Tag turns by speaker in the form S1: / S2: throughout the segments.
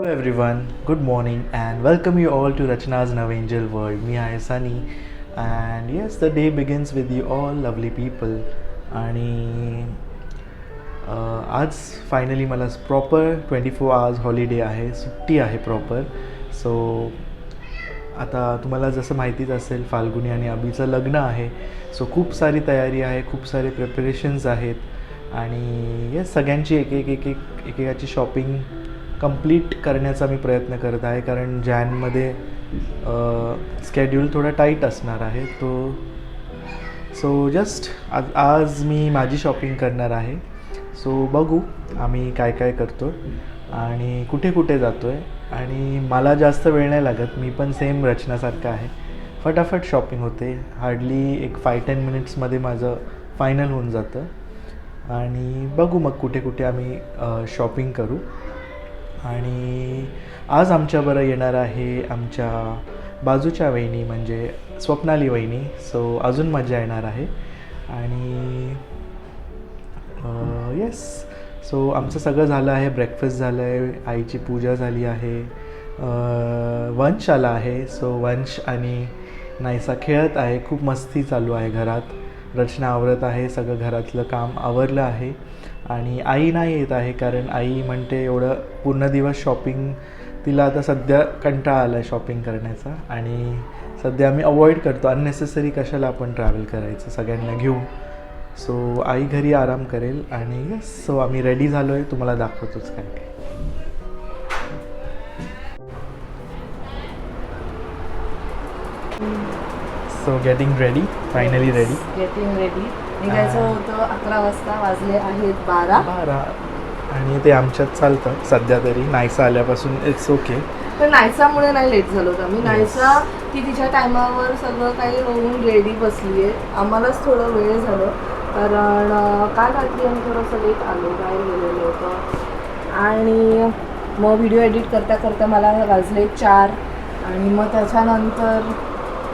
S1: everyone, good morning and welcome you all to Rachna's Navangel World. Me I Sunny and yes, the day begins with you all lovely people. आणि आज finally मला proper 24 hours holiday आहे, सुट्टी आहे proper. So आता तुम्हाला जसं माहितीच असेल फाल्गुनी आणि अभिचं लग्न आहे. सो खूप सारी तयारी आहे, खूप सारे प्रिपरेशन्स आहेत आणि येस सगळ्यांची एकेकाची शॉपिंग कंप्लीट करण्याचा मी प्रयत्न करत आहे, कारण जॅनमध्ये स्केड्यूल थोडा टाईट असणार आहे. सो जस्ट आज मी माझी शॉपिंग करणार आहे. सो बघू आम्ही काय काय करतो आणि कुठे कुठे जातो आहे. आणि मला जास्त वेळ नाही लागत, मी पण सेम रचनासारखं आहे, फटाफट शॉपिंग होते. हार्डली एक 5-10 मिनिट्समध्ये माझं फायनल होऊन जातं. आणि बघू मग कुठे कुठे आम्ही शॉपिंग करू. आणि आज आमच्याबरोबर येणार आहे आमच्या बाजूच्या वहिनी म्हणजे स्वप्नाली वहिनी. सो अजून मजा येणार आहे. आणि येस सो आमचं सगळं झालं आहे, ब्रेकफास्ट झालं आहे, आईची पूजा झाली आहे, वंश आला आहे. सो वंश आणि नायसा खेळत आहे, खूप मस्ती चालू आहे घरात. रचना आवरत आहे, सगळं घरातलं काम आवरलं आहे. आणि आई नाही येत आहे, कारण आई म्हणते एवढं पूर्ण दिवस शॉपिंग तिला आता सध्या कंटाळा आला आहे शॉपिंग करण्याचा. आणि सध्या आम्ही अवॉइड करतो, अननेसेसरी कशाला आपण ट्रॅव्हल करायचं सगळ्यांना घेऊन. सो आई घरी आराम करेल. आणि यस सो आम्ही रेडी झालो आहे, तुम्हाला दाखवतोच काय काय. So getting ready, finally ready.
S2: Getting ready निघायचं होतं 11 वाजता, वाजले आहेत 12.
S1: आणि ते आमच्यात चालतं सध्या तरी, नायसा आल्यापासून इट्स ओके.
S2: पण नायसामुळे नाही लेट झालो होतं आम्ही. नायसा ती तिच्या टायमावर सगळं काही होऊन रेडी बसली आहे, आम्हालाच थोडं वेळ झालं कारण काल रात्री आम्ही थोडंसं लेट आलो, बाहेर गेलेलो होतं. आणि मग व्हिडिओ एडिट करता करता मला वाजले 4 आणि मग त्याच्यानंतर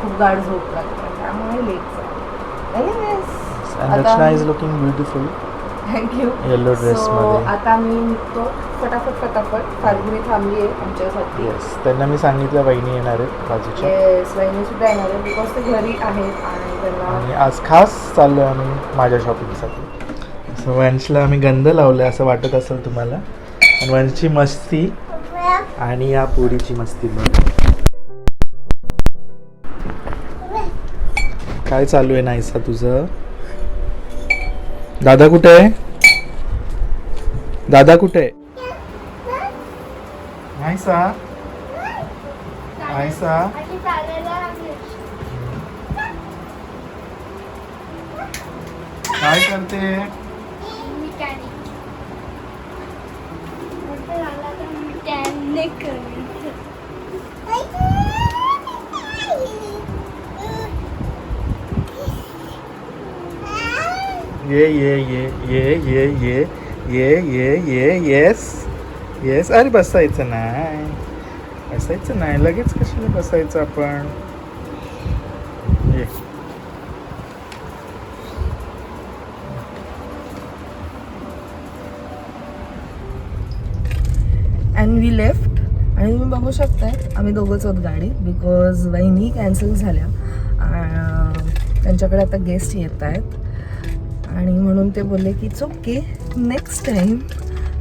S2: खूप गाढ झोप लागली, त्यामुळे लेट झालं. Anyways
S1: Rachna is looking beautiful.
S2: Thank you.
S1: Yellow ड्रेसमध्ये.
S2: आता मी निघतो फटाफट. फाल्गुनी थांबली आहे आमच्यासाठी.
S1: येस त्यांना मी सांगितलं वहिनी येणार आहेत बाजूच्या.
S2: येस वहिनीसुद्धा येणार आहे, बिकॉज ते घरी आहेत आणि त्यांना.
S1: आणि आज खास चाललो आहे आम्ही माझ्या शॉपिंगसाठी. सो वंशला आम्ही गंध लावलं असं वाटत असेल तुम्हाला. आणि वंशची मस्ती आणि या पोरीची मस्ती बघ काय चालू आहे. नायसा तुझं दादा कुठे आहे? दादा कुठे आहे? नायसा नायसा काय करते? ये येस. अरे बसायचं नाही लगेच कशाला बसायचं आपण. ये
S2: अँड वी लेफ्ट. आणि तुम्ही बघू शकताय आम्ही दोघंच आहोत गाडी, बिकॉज वहिनी कॅन्सल झाल्या. त्यांच्याकडे आता गेस्ट येत आहेत आणि म्हणून ते बोलले की इट्स ओके नेक्स्ट टाईम.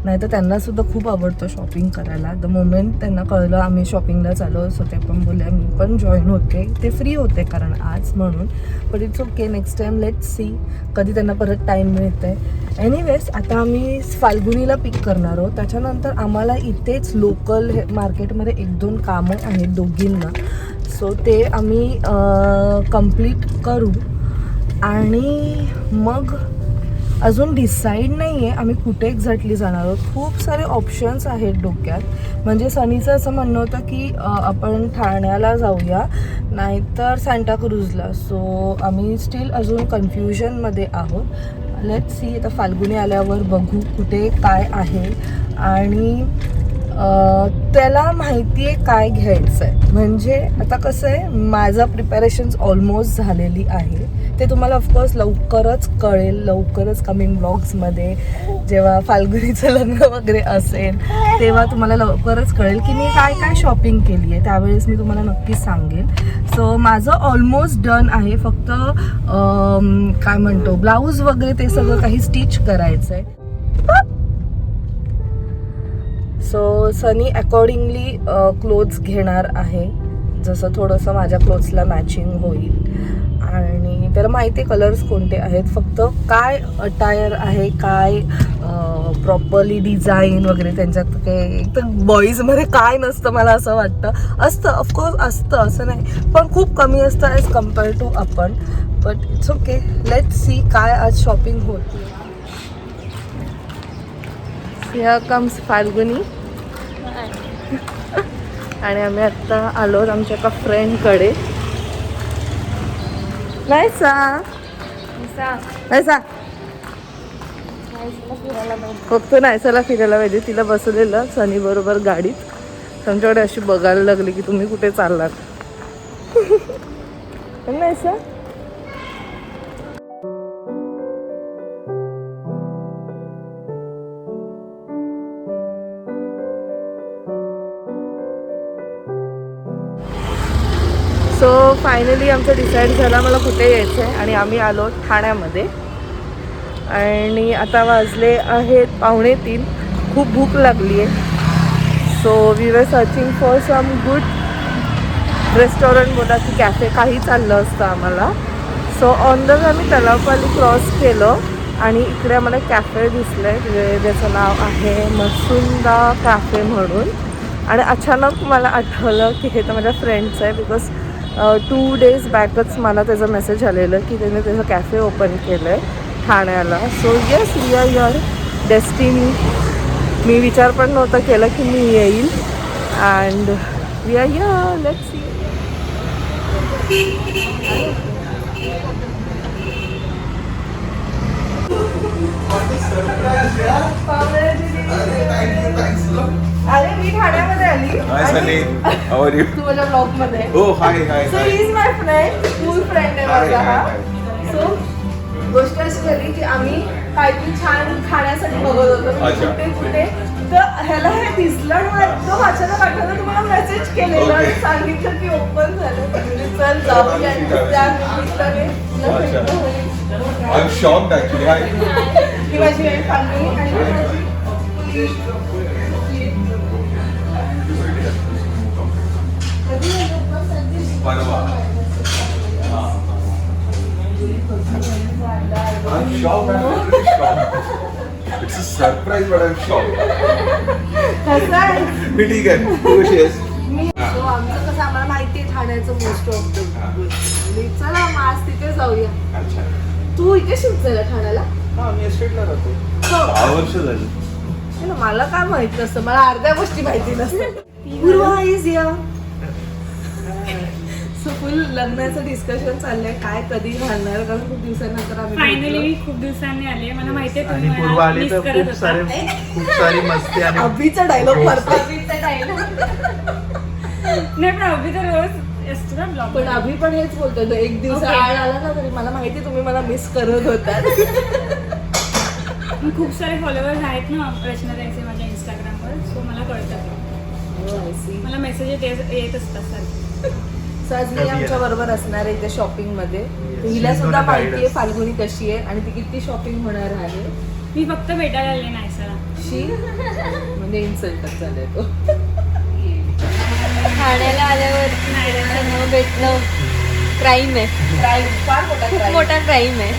S2: नाही तर त्यांनासुद्धा खूप आवडतं शॉपिंग करायला. द मोमेंट त्यांना कळलं आम्ही शॉपिंगला चाललो सो ते पण बोलले मी पण जॉईन होते. ते फ्री होते कारण आज म्हणून. But it's okay next time let's see कधी त्यांना परत टाईम मिळतं आहे. एनिवेज आता आम्ही फाल्गुनीला पिक करणार आहोत. त्याच्यानंतर आम्हाला इथेच लोकल मार्केटमध्ये 1-2 कामं आहेत दोघींना. सो ते आम्ही कंप्लीट करू. आणि मग अजून डिसाईड नाही आहे आम्ही कुठे एक्झॅक्टली जाणार आहोत. खूप सारे ऑप्शन्स आहेत डोक्यात. म्हणजे सनीचं असं म्हणणं होतं की आपण ठाण्याला जाऊया नाहीतर सांताक्रूजला. सो आम्ही स्टील अजून कन्फ्युजनमध्ये आहोत. लेट्स सी आता फाल्गुनी आल्यावर बघू कुठे काय आहे. आणि त्याला माहिती आहे काय घ्यायचं आहे. म्हणजे आता कसं आहे माझं प्रिपरेशन्स ऑलमोस्ट झालेली आहे. ते तुम्हाला ऑफकोर्स लवकरच कळेल, लवकरच कमिंग ब्लॉग्समध्ये. जेव्हा फाल्गुनीचं लग्न वगैरे असेल तेव्हा तुम्हाला लवकरच कळेल की मी काय काय शॉपिंग केली आहे. त्यावेळेस मी तुम्हाला नक्कीच सांगेन. सो माझं ऑलमोस्ट डन आहे. फक्त काय म्हणतो ब्लाऊज वगैरे ते सगळं काही स्टिच करायचं आहे. सो सनी अकॉर्डिंगली क्लोथ्स घेणार आहे, जसं थोडंसं माझ्या क्लोथ्सला मॅचिंग होईल. आणि त्याला माहिती आहे कलर्स कोणते आहेत, फक्त काय अटायर आहे, काय प्रॉपरली डिझाईन वगैरे त्यांच्यात काही. एक तर बॉईजमध्ये काय नसतं मला असं वाटतं. असतं ऑफकोर्स असतं, असं नाही, पण खूप कमी असतं ॲज कम्पेअर टू आपण. But it's okay, let's see काय आज शॉपिंग होती. Here comes Falguni. आणि आम्ही आत्ता आलो आमच्या एका फ्रेंडकडे. नाहीसा नाहीसा फक्त नायसाला फिरायला पाहिजे. तिला बसवलेलं सनी बरोबर गाडीत. तुमच्याकडे अशी बघायला लागली की तुम्ही कुठे चाललात. नाहीसा सो फायनली आमचं डिसाईड झालं मला कुठे यायचं आहे. आणि आम्ही आलो ठाण्यामध्ये. आणि आता वाजले आहेत 2:45. खूप भूक लागली आहे. So we are searching for some good restaurant बोला की कॅफे, काही चाललं असतं आम्हाला. सो ऑन द वे आम्ही तलावपाली क्रॉस केलं आणि इकडे आम्हाला कॅफे दिसलं आहे ज्याचं नाव आहे मसुंदा कॅफे म्हणून. आणि अचानक मला आठवलं की हे तर माझ्या फ्रेंडचं आहे, बिकॉज 2 days बॅकच मला त्याचा मेसेज आलेलं की त्याने त्याचं कॅफे ओपन केलं आहे ठाण्याला. So yes, we are your destiny. मी विचार पण नव्हता केला की मी येईल. And we are here, let's see. अरे मी ठाण्यामध्ये आली.
S3: Hi Sunny, how are you?
S2: तू माझ्या ब्लॉग मध्ये.
S3: Oh hi hi.
S2: So he is my friend, school friend आहे माझा हा. सो गोष्ट अशी झाली की आम्ही काहीतरी छान खाण्यासाठी बघत होतो कुठे कुठे, तर ह्याला हे दिसलं आणि एकदम अचानक आठवलं, तुम्हाला मेसेज केलेलं आणि सांगितलं की ओपन झालं. चल जाऊया. त्या निमित्ताने तुला भेटणं होईल.
S3: I am shocked actually. Hi.
S2: ही माझी फ्रेंड फाल्गुनी आणि माझी
S3: परवा. I'm shocked. I'm literally shocked. It's a surprise, but I'm shocked.
S2: कसं आहे
S3: मी ठीक आहे. तू कशी आहेस?
S2: मी. सो आमचं कसं आम्हाला माहिती आहे ठाण्याचं मोस्ट ऑफ द. चला मग आज तिथे जाऊया.
S3: अच्छा.
S2: तू इथे शिफ्ट झाला ठाण्याला?
S3: हा, मी एस्टेटला राहतो. 6 वर्ष झाली.
S2: हे ना, मला काय माहित नसतं, मला अर्ध्या गोष्टी माहिती नसतं. पूर्वा इज हिअर. सो फुल लग्नाचं डिस्कशन चाललंय, काय कधी घालणार, कारण खूप दिवसानंतर आम्ही
S4: फायनली खूप दिवसांनी आले. मला माहिती आहे
S1: आणि
S4: तुम्ही
S1: पूर्व
S4: मला
S1: आली
S4: miss
S1: तर
S4: करत
S1: खूप
S4: होता.
S1: सारी मस्ती आणि
S2: अभिचा डायलॉग मारतो.
S4: नाही पण अभि तर रोज असतो ना ब्लॉग.
S2: पण अभि पण हेच बोलतोय, तो एक दिवस
S4: Okay.
S2: आड आला ना तरी मला माहिती तुम्ही मला मिस करत होतात.
S4: खूप सारे फॉलोअर्स आहेत ना रचना ताईचे माझ्या इंस्टाग्रामवर. सो मला कळतं, मला मेसेज येत असतात सारखे.
S2: सो आज मी आमच्या बरोबर असणार आहे इथे शॉपिंग मध्ये. हिला
S1: she's
S2: सुद्धा
S1: gonna guide
S2: माहिती आहे
S1: us.
S2: फाल्गुनी कशी आहे आणि ती किती शॉपिंग होणार आहे.
S4: मी फक्त भेटायला आले नाही सरा.
S2: शी म्हणजे इन्सल्टच झालाय तो.
S5: ठाण्याला आल्यावर सगळं भेटणं क्राईम आहे.
S2: फार मोठा
S5: खूप
S2: crime.
S5: मोठा क्राईम आहे.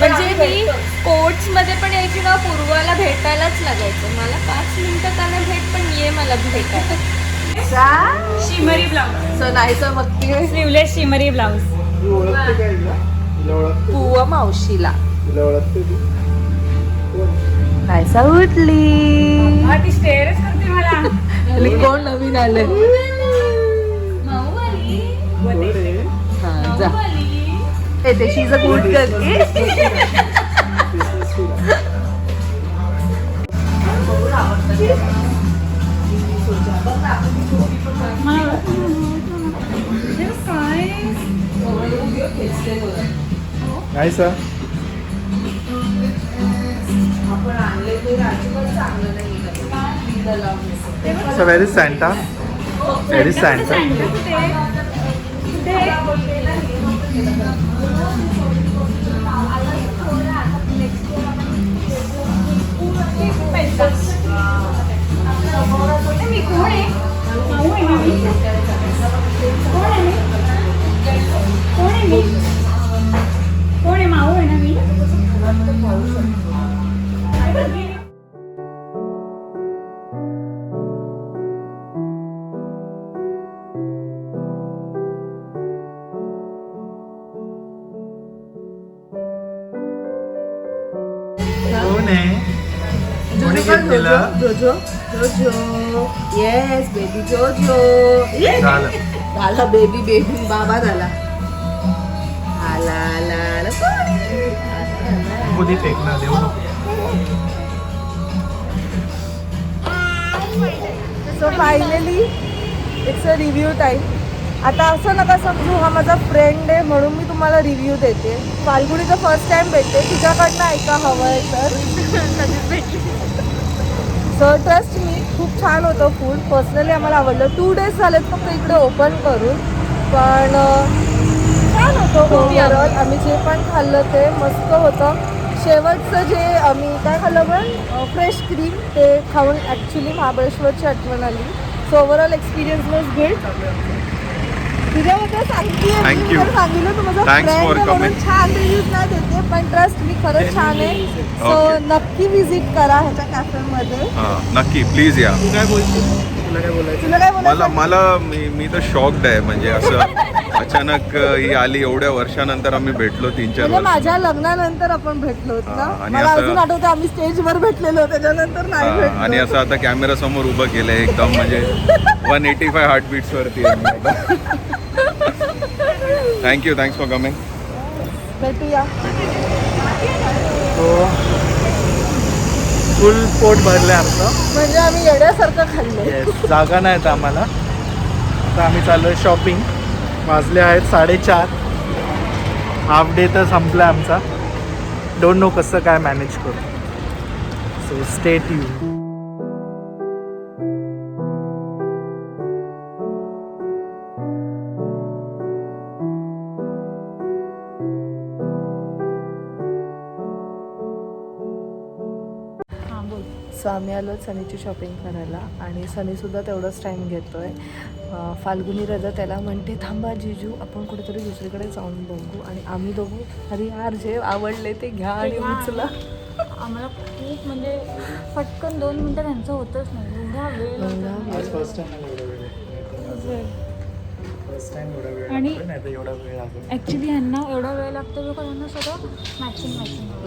S5: म्हणजे मी कोर्ट्स मध्ये पण यायची ना, पूर्वाला भेटायलाच लागायचं. मला 5 मिनिटं त्यांना भेट, पण ये मला भेटायला.
S4: शिमरी ब्लाऊज,
S2: सो नाहीचं बघते
S4: स्लीवलेस शिमरी ब्लाऊज.
S1: तू ओळखते का हिला? हिला ओळखते?
S2: पुवा मावशीला.
S1: हिला ओळखते तू?
S2: नाहीसा उठली.
S4: हा ती स्टेअरच करते मला.
S2: आणि कोण नवीन आले? हा, जा. ते she is a good girl.
S4: काय
S1: नाही सर
S2: आपण आणले ते अजिबात चांगलं नाही
S1: sir where is Santa where is Santa
S4: कोण आहे माऊ आहे ना मी
S1: कोण आहे कोणी घेतलेलं
S2: जोजो जोजो येस बेबी जोजो
S1: झालं
S2: झाला बेबी बेबी बाबा झाला आला आला आला
S1: मुली फेकणार देऊ नको
S2: so finally it's a review time. आता असं नका समजू हा माझा फ्रेंड आहे म्हणून मी तुम्हाला रिव्ह्यू देते. फाल्गुनीचं फर्स्ट टाइम भेटते तिच्याकडनं ऐका हवं आहे तर. सो ट्रस्ट मी खूप छान होतं फूड. पर्सनली आम्हाला आवडलं. 2 days झालेत फक्त इकडे ओपन करून पण छान होतं ओव्हरऑल. आम्ही जे पण खाल्लं ते मस्त होतं. शेवटचं जे आम्ही काय खाल्लं पण फ्रेश क्रीम ते खाऊन ॲक्च्युली महाबळेश्वरची आठवण आली. So overall experience was good. तुझ्याबद्दल सांगते
S3: Thank you.
S2: सांगितलं तू माझा
S3: Thanks for
S2: फ्रेंड म्हणून
S3: coming.
S2: छान रिव्ह्यूज नाही देते पण ट्रस्ट मी खरंच छान आहे. So
S3: Okay.
S2: नक्की विजिट करा ह्याच्या कॅफेमध्ये.
S3: नक्की प्लीज या.
S1: तू काय बोलशील तुला काय बोलायचं
S2: तुला काय
S3: मला
S2: बोलायचं?
S3: मला मी तर शॉक्ड आहे म्हणजे असं अचानक ही आली एवढ्या वर्षानंतर आम्ही भेटलो 3-4
S2: म्हणजे
S3: वर्ष
S2: माझ्या लग्नानंतर आपण भेटलो होतो ना.
S3: आणि
S2: मला
S3: असं-
S2: अजून आठवतं आम्ही स्टेजवर भेटलेलो त्याच्यानंतर नाही भेटलो.
S3: आणि असं आता कॅमेरा समोर उभं केलंय एकदम म्हणजे 185 हार्टबीट्स वरती थँक्यू थँक्स फॉर कमिंग.
S2: भेटूया.
S1: तो फुल पोट भरलं आमचं.
S2: म्हणजे आम्ही येण्यासारखं खाल्लं.
S1: येस जागा नाहीत आम्हाला. आता आम्ही चाललो आहे शॉपिंग. वाजले आहेत 4:30. हाफ डे तर संपला आमचा. डोंट नो कसं काय मॅनेज करू. So stay tune.
S4: हां बोल.
S2: सो आम्ही आलो सनीची शॉपिंग करायला आणि सनीसुद्धा तेवढंच टाईम घेतो आहे. फाल्गुनी रजा त्याला म्हणते थांबा जिजू आपण कुठेतरी दुसरीकडे जाऊन बघू. आणि आम्ही दोघू अरे यार जे आवडले ते घ्या आणि उचला.
S4: आम्हाला खूप म्हणजे पटकन 2 मिनिटं त्यांचं होतच नाही. एवढा वेळ लागतो.
S1: फर्स्ट टाइम एवढा वेळ
S4: आणि-
S1: लागतो. नाही तर एवढा वेळ लागतो.
S4: ॲक्च्युली ह्यांना एवढा वेळ लागतो बघा त्यांना सगळं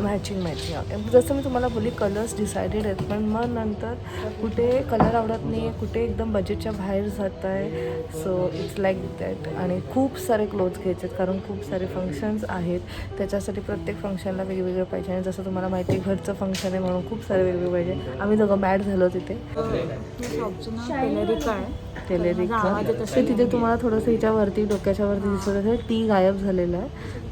S4: मॅचिंग
S2: मॅचिंग जसं मी तुम्हाला बोलली कलर्स डिसायडेड आहेत पण मग नंतर कुठे कलर आवडत नाही आहे कुठे एकदम बजेटच्या बाहेर जात आहे. So it's like that. आणि खूप सारे क्लोथ्स घ्यायचे आहेत कारण खूप सारे फंक्शन्स आहेत. त्याच्यासाठी प्रत्येक फंक्शनला वेगवेगळं पाहिजे. आणि जसं तुम्हाला माहिती आहे घरचं फंक्शन आहे म्हणून खूप सारे वेगवेगळे पाहिजे. आम्ही दोघं मॅड झालो तिथे.
S4: शॉपचं नाव टेलरिका आहे.
S2: टेलेरिका ते तिथे तुम्हाला थोडंसं हिच्यावरती डोक्याच्या वरती दिसत असेल टी गायब झालेलं आहे.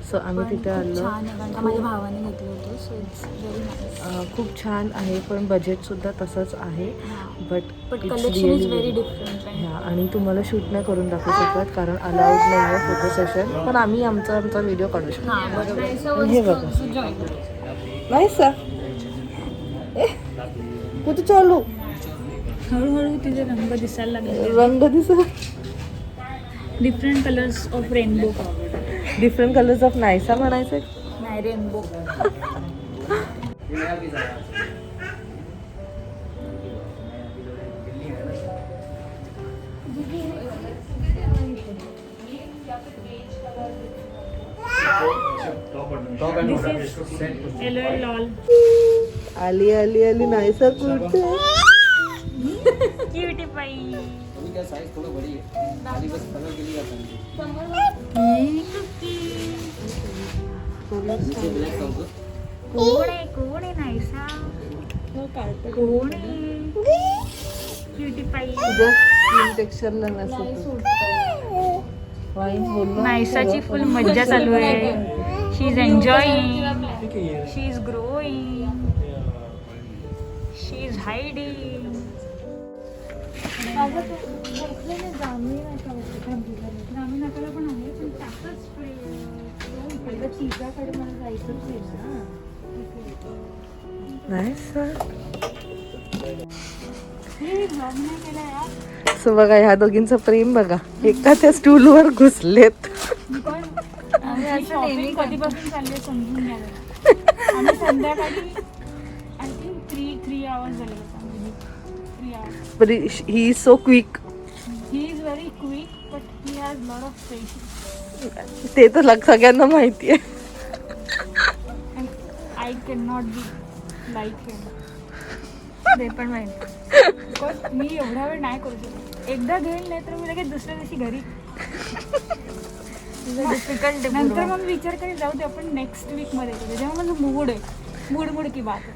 S2: सो आम्ही तिथे आलो.
S4: छान आहे कारण का माझ्या भावाने घेतलं होतं. So it's very nice.
S2: खूप छान आहे पण बजेटसुद्धा तसंच आहे. But
S4: but collection is very different.
S2: ह्या आणि तुम्हाला शूट नाही करून दाखवू शकत कारण अलाउड नाही आहे फोटो सेशन. पण आम्ही आमचा व्हिडिओ काढू शकतो.
S4: हां बरोबर.
S2: हे बघा नाही सर कुठे चालू
S4: हळूहळू तिचे रंग दिसायला लागले.
S2: रंग दिसत
S4: different colours of rainbow.
S2: Different colours of Naysa म्हणायचं.
S4: नाही रेनबो. LOL.
S2: आली आली आली नायसा कुठे
S4: क्यूटी पाई. कोण आहे नायसा. कोण आहे क्यूटी पाई.
S2: तुझ्या स्किन टेक्स्चरला नसत वाईन बोललो
S4: नायसाची फुल मज्जा चालू आहे. She is enjoying, she is growing, she is hiding. ग्रामीण नाकाला पण आहे, पण त्यातच चिजाकडे मला जायचंच आहे ना.
S2: सो बघा ह्या दोघींचं प्रेम बघा, एका त्या स्टूलवर घुसलेत.
S4: शॉपिंग कधीपासून चालली आहे समजून घ्यायला. आम्ही संध्याकाळी आय थिंक 3 hours झाले होते. 3 hours.
S2: But he is so quick.
S4: He is very quick, but he has lot of patience.
S2: ते तर सगळ्यांना माहिती आहे.
S4: And I cannot be like him. ते पण माहिती. Because मी एवढा वेळ नाही करू शकत. एकदा घेईल नाही तर मी लगेच दुसऱ्या दिवशी घरी. नंतर मग विचार करी जाऊ दे आपण नेक्स्ट वीक मध्ये करू. जेव्हा माझं मूड आहे, मूड की बात आहे.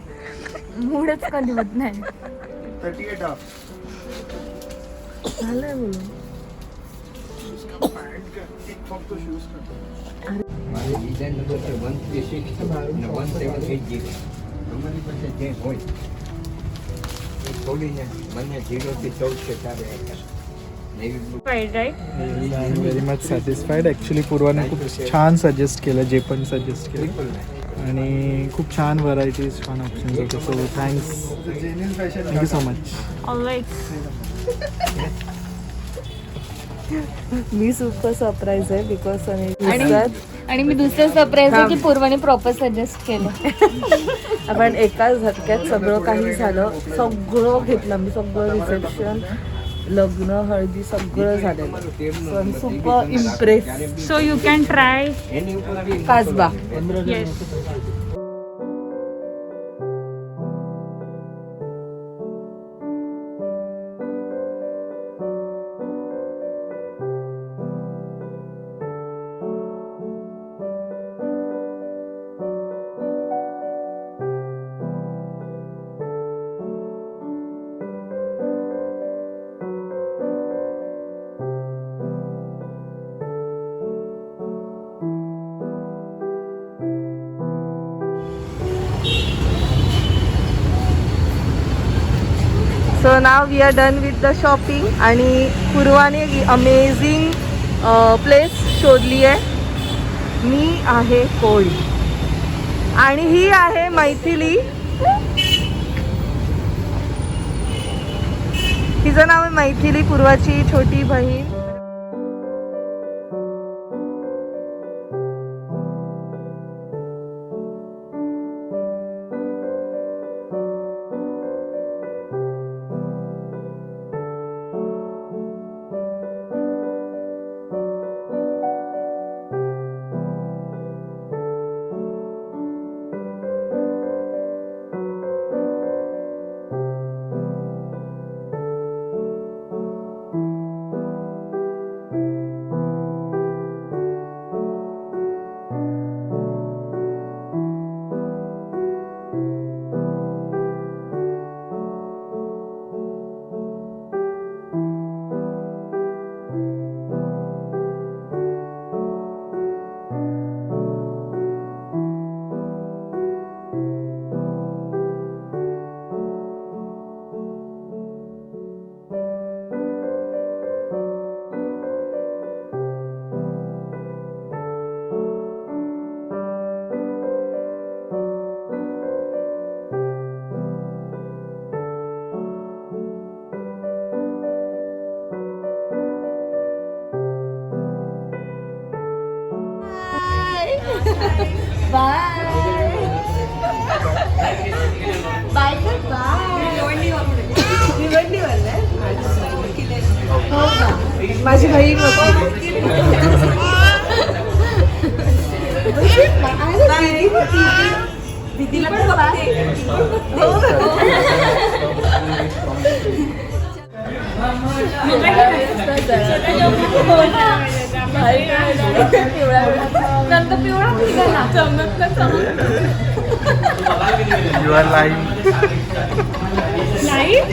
S4: मूडच कधी होत नाही.
S1: 38 off.
S2: झालंय बोलून.
S1: फक्त शूज कर.
S6: મારે બીજા નંબર પર 136 અને 178 GB અમારી પાસે જે હોય એ ખોલીને મને 0 થી 14 ચાલે navy blue
S4: Right, right?
S1: I am very much satisfied. Actually पूर्वाने खूप छान सजेस्ट केलं, जे पण सजेस्ट केलं, आणि खूप छान व्हरायटीज, छान ऑप्शन्स होते. So thanks, thank you so much.
S4: Always.
S2: मी सुपर सरप्राईज आहे बिकॉज
S5: आणि मी दुसरं सरप्राईज आहे की पूर्वाने प्रॉपर सजेस्ट केलं.
S2: आपण एकाच झटक्यात सगळं काही झालं, सगळं घेतलं मी, सगळं रिसेप्शन, लग्न, हळदी सगळं झालेलं. Super impress.
S4: So you can try.
S6: એની ઉપર બી
S2: कासबा.
S4: Yes.
S2: So now we are done with the shopping. आणि पूर्वाने अमेझिंग प्लेस शोधली आहे. मी आहे कोळी आणि ही आहे मैथिली. हिचं नाव आहे मैथिली, पूर्वाची छोटी बहीण. माझी बहीण दीदीला पण
S5: नंतर पिवळा निघाला.
S1: You are lying.
S4: Live?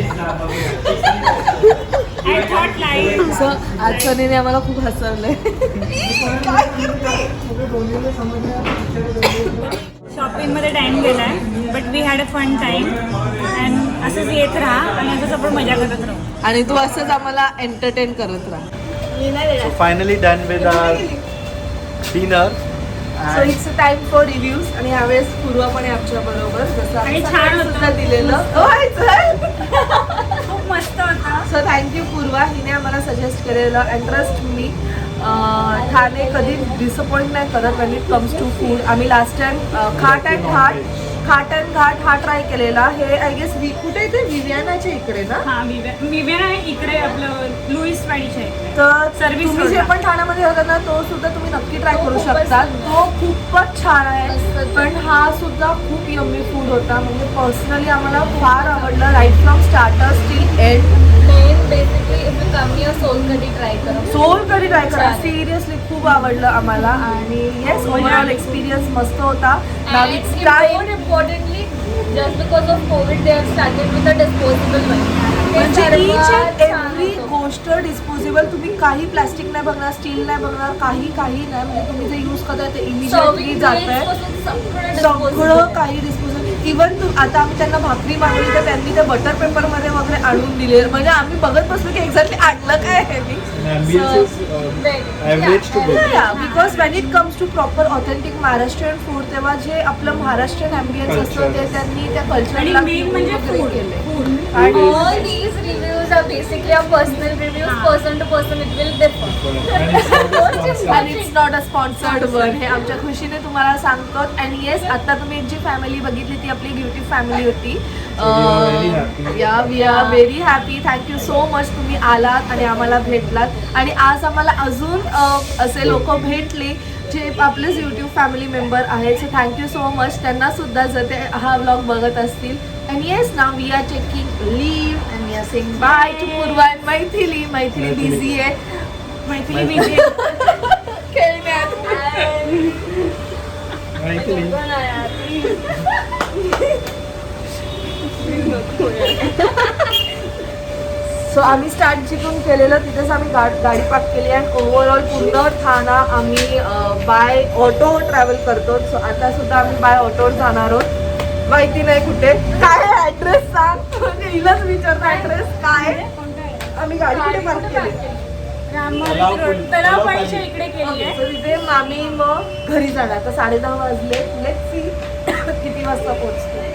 S4: I thought like
S2: so आज सनीने आम्हाला खूप हसवलंय.
S4: शॉपिंगमध्ये टाइम गेला आहे but we had a fun time and असंच येत राहा आणि असंच आपण मजा करत राहू.
S2: आणि तू असंच आम्हाला एंटरटेन करत राहा.
S1: So finally done with our dinner.
S2: So it's time for reviews आणि यावेळेस पूर्वा पण आहे आमच्या बरोबर जसं
S4: आणि
S2: आम्ही
S4: छान
S2: सकाळी
S4: होतं.
S2: सुद्धा दिलेलं. ओय, चल.
S4: खूप मस्त होता.
S2: सो थँक्यू पूर्वा, हिने आम्हाला सजेस्ट केलेलं अँड ट्रस्ट मी ठाणे कधी डिसअपॉइंट नाही करत when it comes to food. आम्ही last time Khaat and Ghaat हा ट्राय केलेला. हे आय गेस कुठे इथे विवियानाच्या इकडे ना.
S4: हा विवेन आहे इकडे आपलं लुईस वाडीच्या इकडे.
S2: तर
S4: Service
S2: तुम्ही जे
S4: roadला.
S2: पण ठाण्यामध्ये होता ना तो सुद्धा तुम्ही नक्की ट्राय करू शकता. तो खूपच छान आहे पण हा सुद्धा खूप यम्मी फूड होता. म्हणजे पर्सनली आम्हाला फार आवडलं right from starter still end.
S5: Main basically if you come here solkadhi try करा.
S2: सोल करी ट्राय करा. सिरियसली खूप आवडलं आम्हाला आणि येस ओव्हरऑल एक्सपिरियन्स मस्त होता. Now
S5: And
S2: it's time.
S5: more importantly, just because of COVID, they have started with a disposable one.
S2: म्हणजे each and every गोष्ट डिस्पोजेबल. तुम्ही काही प्लास्टिक नाही बघणार, स्टील नाही बघणार, काही नाही. म्हणजे तुम्ही जे यूज करताय ते इमिजिएटली जात आहे. सगळं काही डिस्पोजेबल. इवन आता आम्ही त्यांना भाकरी मागली तर त्यांनी ते बटर पेपरमध्ये वगैरे आणून दिले. म्हणजे आम्ही बघत बसलो की एक्झॅक्टली आणलं काय आहे मी.
S1: Ambience is average to good.
S2: Because when it comes to proper authentic Maharashtrian food तेव्हा जे आपलं महाराष्ट्रीयन ॲम्बियन्स असतं ते त्यांनी त्या
S4: आणि
S2: कल्चरला
S4: मेन म्हणजे फूड
S2: आणि
S5: All these reviews are basically our personal reviews. Person to person, it will differ.
S1: And it's not a sponsor.
S2: आणि it's not a sponsored one. हे आमच्या खुशीने तुम्हाला सांगतो. अँड येस आता तुम्ही एक जी फॅमिली बघितली ती आपली ब्युटी फॅमिली होती.
S1: very happy.
S2: Yeah we are very happy. Thank you so much तुम्ही आलात आणि आम्हाला भेटलात. आणि आज आम्हाला अजून असे लोक भेटले जे आपलेच यूट्यूब फॅमिली मेंबर आहेत. So thank you so much. त्यांना सुद्धा जर ते हा व्लॉग बघत असतील. And yes now we are taking leave and we are saying bye to Purva and Maithili. Maithili busy आहे.
S4: मैथिली बिझी
S2: खेळण्यात. सो आम्ही स्टार्ट जिथून केलेलं तिथेच आम्ही गाडी पार्क केली आणि ओव्हरऑल पूर्ण ठाणा आम्ही बाय ऑटो ट्रॅव्हल करतो. सो आता सुद्धा आम्ही बाय ऑटोवर जाणार आहोत. माहिती नाही कुठे काय ऍड्रेस सांग. म्हणजे हिलाच विचारतो ऍड्रेस काय. आम्ही गाडी कुठे पार्क केली.
S4: तलावपाडीच्या इकडे केली आहे.
S2: तर तिथे आम्ही मग घरी जाणार. तर 10:30 वाजले. लेट्स सी किती वाजता पोहोचतो.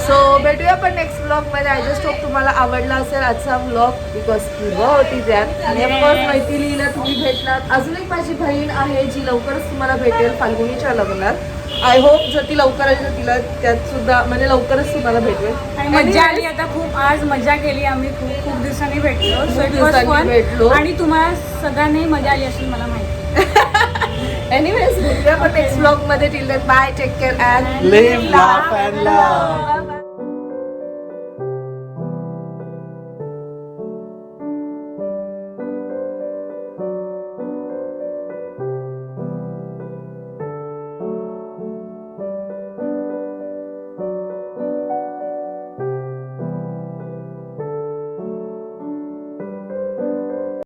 S2: सो भेटूया पण नेक्स्ट ब्लॉग मध्ये. आय जस्ट होप तुम्हाला आवडला असेल आजचा ब्लॉग बिकॉज पूर्वा होती त्यात आणि ऑफकोर्स मैथिलीला तुम्ही भेटलात. अजून एक माझी बहीण आहे जी लवकरच तुम्हाला भेटेल फाल्गुनीच्या लग्नात. आय होप जर ती लवकर आली तर तिला त्यात सुद्धा म्हणजे लवकरच तुम्हाला भेटेल.
S4: आणि मजा आली आता खूप. आज मजा केली आम्ही खूप दिवसांनी भेटलो. So it was
S2: दिवसांनी
S4: fun.
S2: भेटलो.
S4: आणि तुम्हाला सगळ्यांनी मजा आली असेल मला माहिती.
S2: एनिवेज भेटूया पण नेक्स्ट ब्लॉग मध्ये. Till then bye. Take care and
S1: Live, laugh and love.